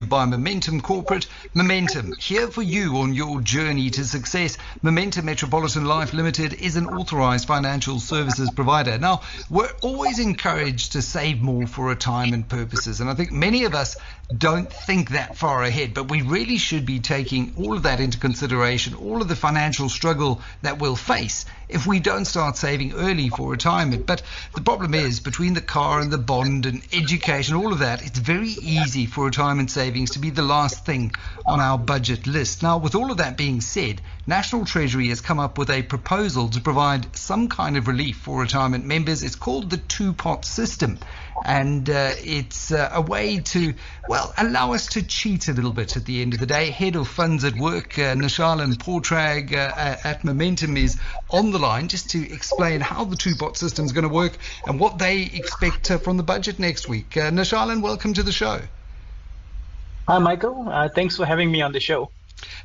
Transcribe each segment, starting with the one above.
by Momentum Corporate. Momentum, here for you on your journey to success. Momentum Metropolitan Life Limited is an authorized financial services provider. Now, we're always encouraged to save more for retirement purposes, and I think many of us don't think that far ahead, but we really should be taking all of that into consideration, all of the financial struggle that we'll face if we don't start saving early for retirement. But the problem is, between the car and the bond and education, all of that, it's very easy for retirement savings to be the last thing on our budget list. Now, with all of that being said, National Treasury has come up with a proposal to provide some kind of relief for retirement members. It's called the two-pot system, and it's a way to, well, allow us to cheat a little bit at the end of the day. Head of Funds at Work, Nashalin Portrag at Momentum, is on the line just to explain how the two-pot system is going to work and what they expect from the budget next week. Nashalin, welcome to the show. Hi, Michael. Thanks for having me on the show.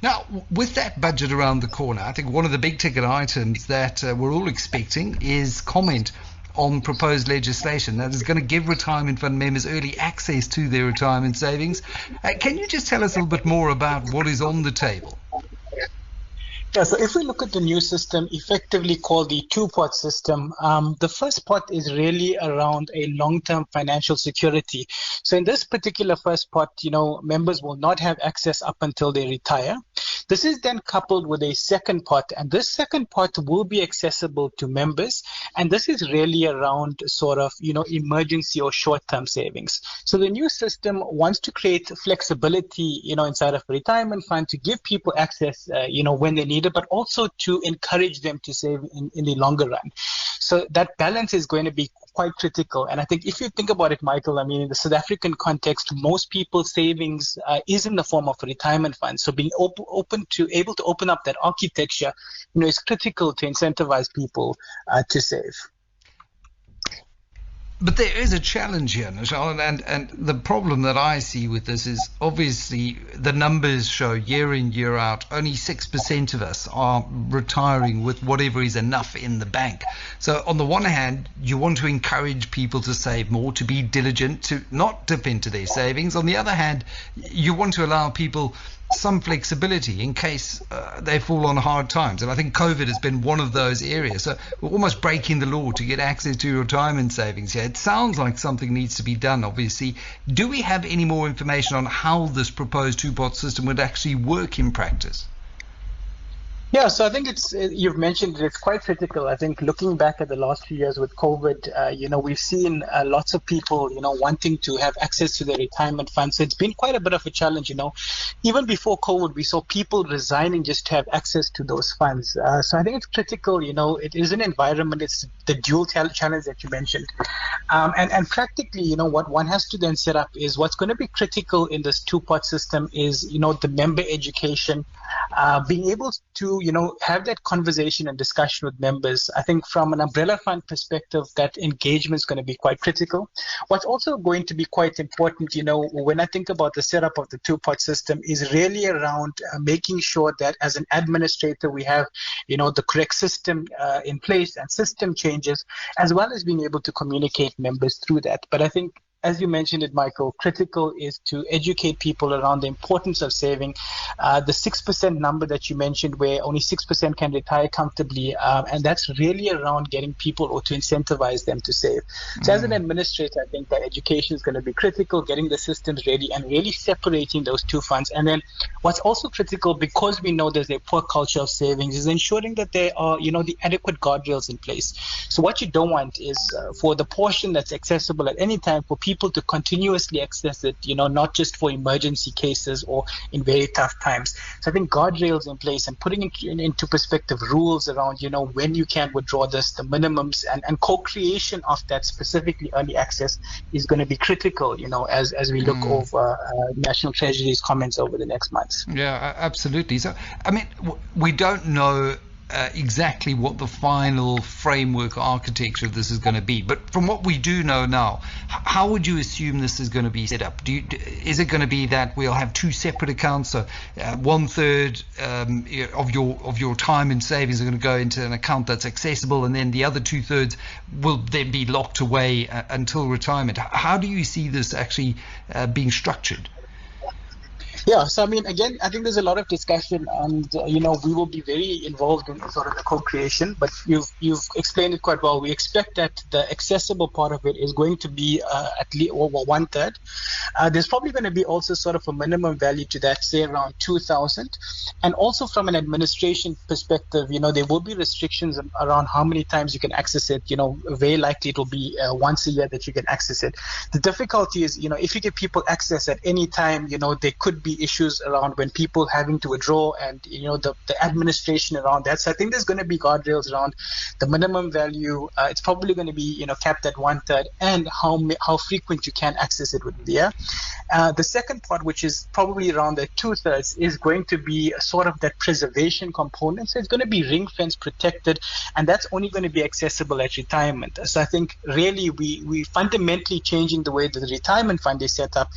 Now, with that budget around the corner, I think one of the big ticket items that we're all expecting is comment on proposed legislation that is going to give retirement fund members early access to their retirement savings. Can you just tell us a little bit more about what is on the table? Yeah, so if we look at the new system, effectively called the two-pot system, the first pot is really around a long-term financial security. So in this particular first pot, members will not have access up until they retire. This is then coupled with a second pot, and this second pot will be accessible to members, and this is really around sort of, emergency or short-term savings. So the new system wants to create flexibility, inside of a retirement fund to give people access, when they need it, but also to encourage them to save in the longer run. So that balance is going to be quite critical. And I think if you think about it, Michael, I mean, in the South African context, most people's savings is in the form of a retirement fund. So being able to open up that architecture, is critical to incentivize people to save. But there is a challenge here, Nashalin, and the problem that I see with this is obviously the numbers show year in, year out, only 6% of us are retiring with whatever is enough in the bank. So on the one hand, you want to encourage people to save more, to be diligent, to not dip into their savings. On the other hand, you want to allow people some flexibility in case they fall on hard times. And I think COVID has been one of those areas. So we're almost breaking the law to get access to retirement savings here. It sounds like something needs to be done, obviously. Do we have any more information on how this proposed two-pot system would actually work in practice? Yeah, so I think you've mentioned it's quite critical. I think looking back at the last few years with COVID, we've seen lots of people, wanting to have access to their retirement funds. So it's been quite a bit of a challenge, Even before COVID, we saw people resigning just to have access to those funds. So I think it's critical, it is an environment, it's the dual challenge that you mentioned. And practically, what one has to then set up is what's going to be critical in this two-pot system is, the member education, being able to, have that conversation and discussion with members. I think from an umbrella fund perspective, that engagement is going to be quite critical. What's also going to be quite important, when I think about the setup of the two-pot system, is really around making sure that as an administrator, we have, the correct system in place and system changes, as well as being able to communicate members through that. But I think, as you mentioned it, Michael, critical is to educate people around the importance of saving. The 6% number that you mentioned, where only 6% can retire comfortably, and that's really around getting people or to incentivize them to save. So as an administrator, I think that education is going to be critical, getting the systems ready and really separating those two funds. And then what's also critical, because we know there's a poor culture of savings, is ensuring that there are, the adequate guardrails in place. So what you don't want is for the portion that's accessible at any time for people to continuously access it, not just for emergency cases or in very tough times. So I think guardrails in place and putting into perspective rules around, when you can withdraw this, the minimums, and co-creation of that specifically early access is going to be critical, as we look over National Treasury's comments over the next months. Yeah, absolutely. So, I mean, we don't know exactly what the final framework architecture of this is going to be, but from what we do know now, how would you assume this is going to be set up? Is it going to be that we'll have two separate accounts, so 1/3 of your time and savings are going to go into an account that's accessible, and then the other 2/3 will then be locked away until retirement? How do you see this actually being structured? Yeah, so I mean, again, I think there's a lot of discussion, and we will be very involved in sort of the co-creation. But you've explained it quite well. We expect that the accessible part of it is going to be at least over 1/3. There's probably going to be also sort of a minimum value to that, say around 2,000. And also from an administration perspective, there will be restrictions around how many times you can access it. Very likely it will be once a year that you can access it. The difficulty is, if you give people access at any time, there could be issues around when people having to withdraw and, the administration around that. So I think there's going to be guardrails around the minimum value. It's probably going to be, capped at 1/3, and how frequent you can access it within the year. The second part, which is probably around the 2/3, is going to be sort of that preservation component. So it's going to be ring fence protected, and that's only going to be accessible at retirement. So I think really we fundamentally changing the way that the retirement fund is set up,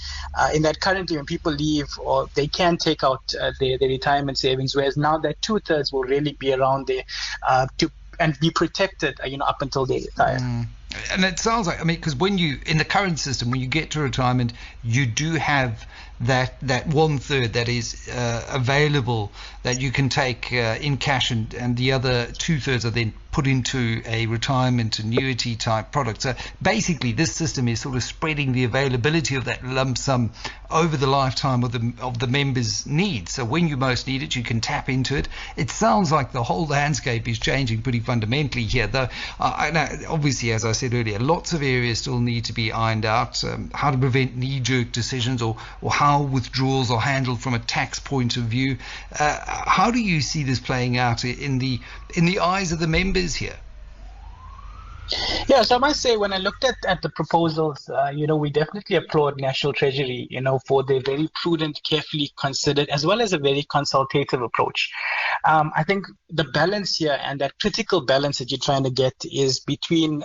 in that currently when people leave, or they can take out their retirement savings, whereas now that 2/3 will really be around there and be protected, up until they retire. And it sounds like, because when you, in the current system, when you get to retirement, you do have that 1/3 that is available that you can take in cash, and the other 2/3 are then put into a retirement annuity type product. So basically this system is sort of spreading the availability of that lump sum over the lifetime of the members' needs. So when you most need it, you can tap into it. It sounds like the whole landscape is changing pretty fundamentally here, though I know, obviously, as I said earlier, lots of areas still need to be ironed out. How to prevent knee-jerk decisions, or how withdrawals are handled from a tax point of view. How do you see this playing out in the eyes of the members here? Yeah, so I must say, when I looked at the proposals, we definitely applaud National Treasury, for their very prudent, carefully considered, as well as a very consultative approach. I think the balance here, and that critical balance that you're trying to get, is between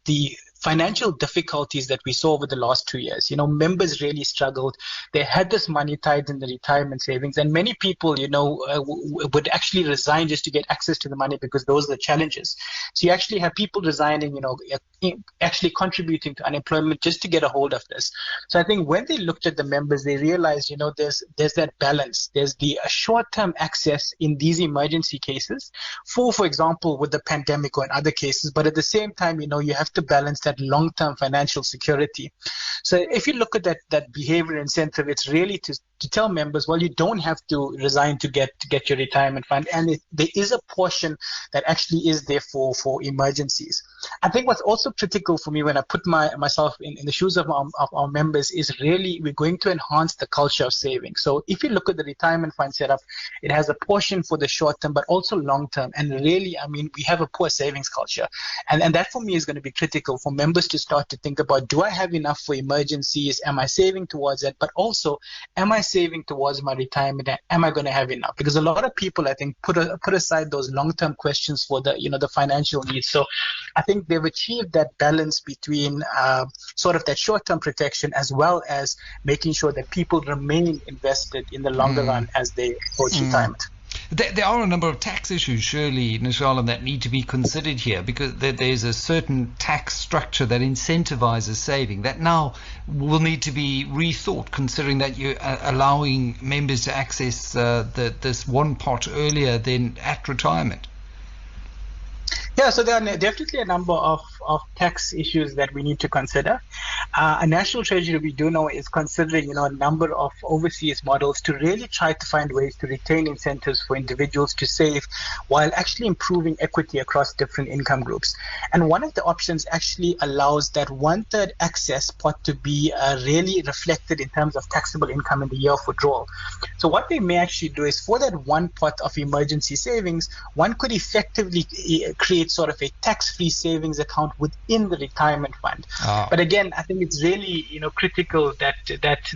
the financial difficulties that we saw over the last 2 years. Members really struggled. They had this money tied in the retirement savings, and many people, would actually resign just to get access to the money, because those are the challenges. So you actually have people resigning, actually contributing to unemployment just to get a hold of this. So I think when they looked at the members, they realized, there's that balance. There's the short-term access in these emergency cases for example, with the pandemic or in other cases, but at the same time, you have to balance that long-term financial security. So if you look at that behavior incentive, it's really to tell members, well, you don't have to resign to get your retirement fund, and there is a portion that actually is there for emergencies. I think what's also critical for me when I put myself in the shoes of our members is really we're going to enhance the culture of saving. So if you look at the retirement fund setup, it has a portion for the short term, but also long term. And really, we have a poor savings culture, and that for me is going to be critical for members to start to think about: do I have enough for emergencies? Am I saving towards that? But also, am I saving towards my retirement? Am I going to have enough? Because a lot of people, I think, put aside those long-term questions for the financial needs. So I think they've achieved that balance between sort of that short-term protection, as well as making sure that people remain invested in the longer run as they approach retirement. There are a number of tax issues, surely, Nashalin, that need to be considered here, because there's a certain tax structure that incentivizes saving that now will need to be rethought, considering that you're allowing members to access this one pot earlier than at retirement. Yeah, so there are definitely a number of tax issues that we need to consider. A National Treasury, we do know, is considering a number of overseas models to really try to find ways to retain incentives for individuals to save while actually improving equity across different income groups. And one of the options actually allows that 1/3 access pot to be really reflected in terms of taxable income in the year of withdrawal. So what they may actually do is, for that one pot of emergency savings, one could effectively create sort of a tax-free savings account within the retirement fund. But again, I think it's really critical that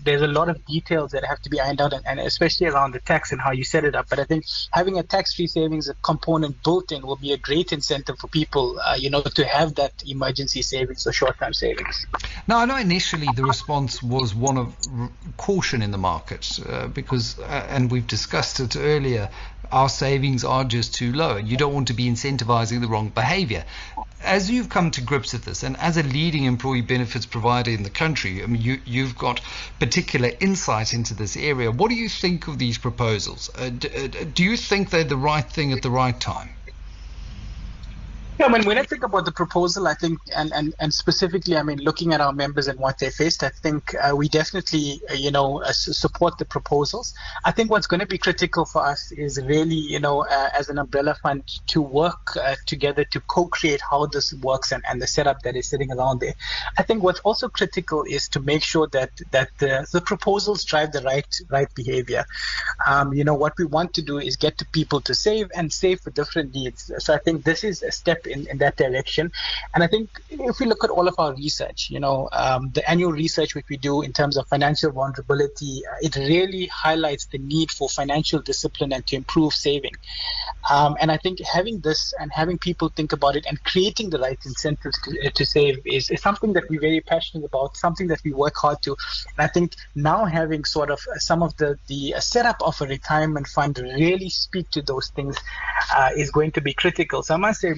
there's a lot of details that have to be ironed out, and especially around the tax and how you set it up. But I think having a tax-free savings component built in will be a great incentive for people to have that emergency savings or short-term savings. Now, I know initially the response was one of caution in the market, because and we've discussed it earlier, our savings are just too low. You don't want to be incentivizing the wrong wrong behavior. As you've come to grips with this, and as a leading employee benefits provider in the country, I mean, you've got particular insight into this area. What do you think of these proposals? Do you think they're the right thing at the right time? Yeah, I mean, when I think about the proposal, I think, and specifically, I mean, looking at our members and what they faced, I think we definitely, support the proposals. I think what's going to be critical for us is really, as an umbrella fund, to work together to co-create how this works and the setup that is sitting around there. I think what's also critical is to make sure that the proposals drive the right behavior. What we want to do is get to people to save and save for different needs. So I think this is a step in that direction. And I think if we look at all of our research, the annual research which we do in terms of financial vulnerability, it really highlights the need for financial discipline and to improve saving. And I think having this and having people think about it and creating the right incentives to save is something that we're very passionate about, something that we work hard to. And I think now having sort of some of the setup of a retirement fund really speak to those things is going to be critical. So I must say,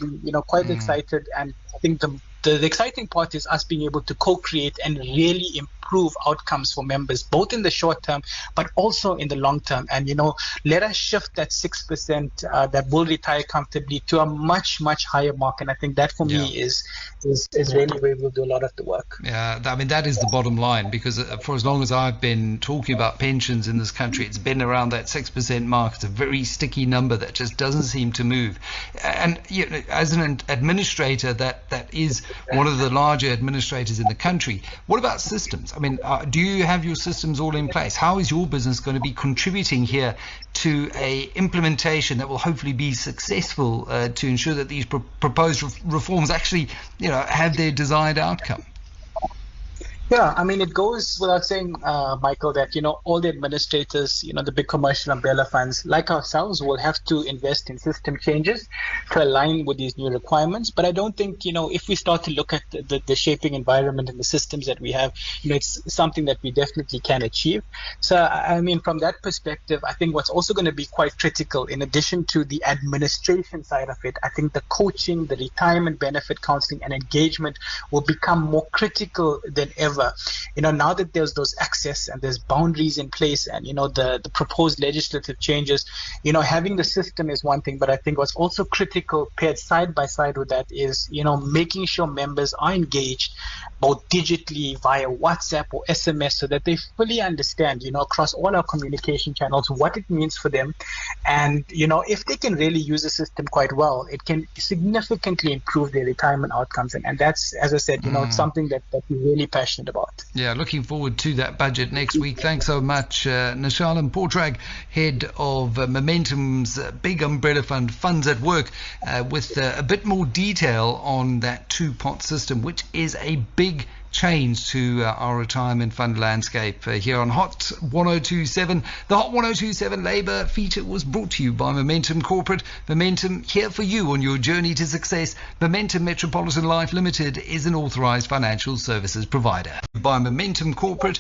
quite excited, and I think the exciting part is us being able to co-create and really improve outcomes for members, both in the short term, but also in the long term. And, let us shift that 6% that will retire comfortably to a much, much higher mark. And I think that for me is really where we'll do a lot of the work. Yeah, I mean, that is the bottom line, because for as long as I've been talking about pensions in this country, it's been around that 6% mark. It's a very sticky number that just doesn't seem to move. And as an administrator that is one of the larger administrators in the country, what about systems? I mean, do you have your systems all in place? How is your business going to be contributing here to a implementation that will hopefully be successful to ensure that these proposed reforms actually, have their desired outcome? Yeah, I mean, it goes without saying, Michael, that, all the administrators, the big commercial umbrella funds like ourselves will have to invest in system changes to align with these new requirements. But I don't think, if we start to look at the shaping environment and the systems that we have, it's something that we definitely can achieve. So, I mean, from that perspective, I think what's also going to be quite critical, in addition to the administration side of it, I think the coaching, the retirement benefit counseling and engagement will become more critical than ever. Now that there's those access and there's boundaries in place and, the proposed legislative changes, having the system is one thing, but I think what's also critical paired side by side with that is, making sure members are engaged both digitally via WhatsApp or SMS so that they fully understand, across all our communication channels, what it means for them. And, if they can really use the system quite well, it can significantly improve their retirement outcomes. And that's, as I said, it's something that we're really passionate about. Yeah, looking forward to that budget next week. Thanks so much, Nashalin Portrag, head of Momentum's big umbrella fund, Funds at Work, with a bit more detail on that two-pot system, which is a big change to our retirement fund landscape here on Hot 1027. The Hot 1027 Labour feature was brought to you by Momentum Corporate. Momentum, here for you on your journey to success. Momentum Metropolitan Life Limited is an authorised financial services provider. By Momentum Corporate.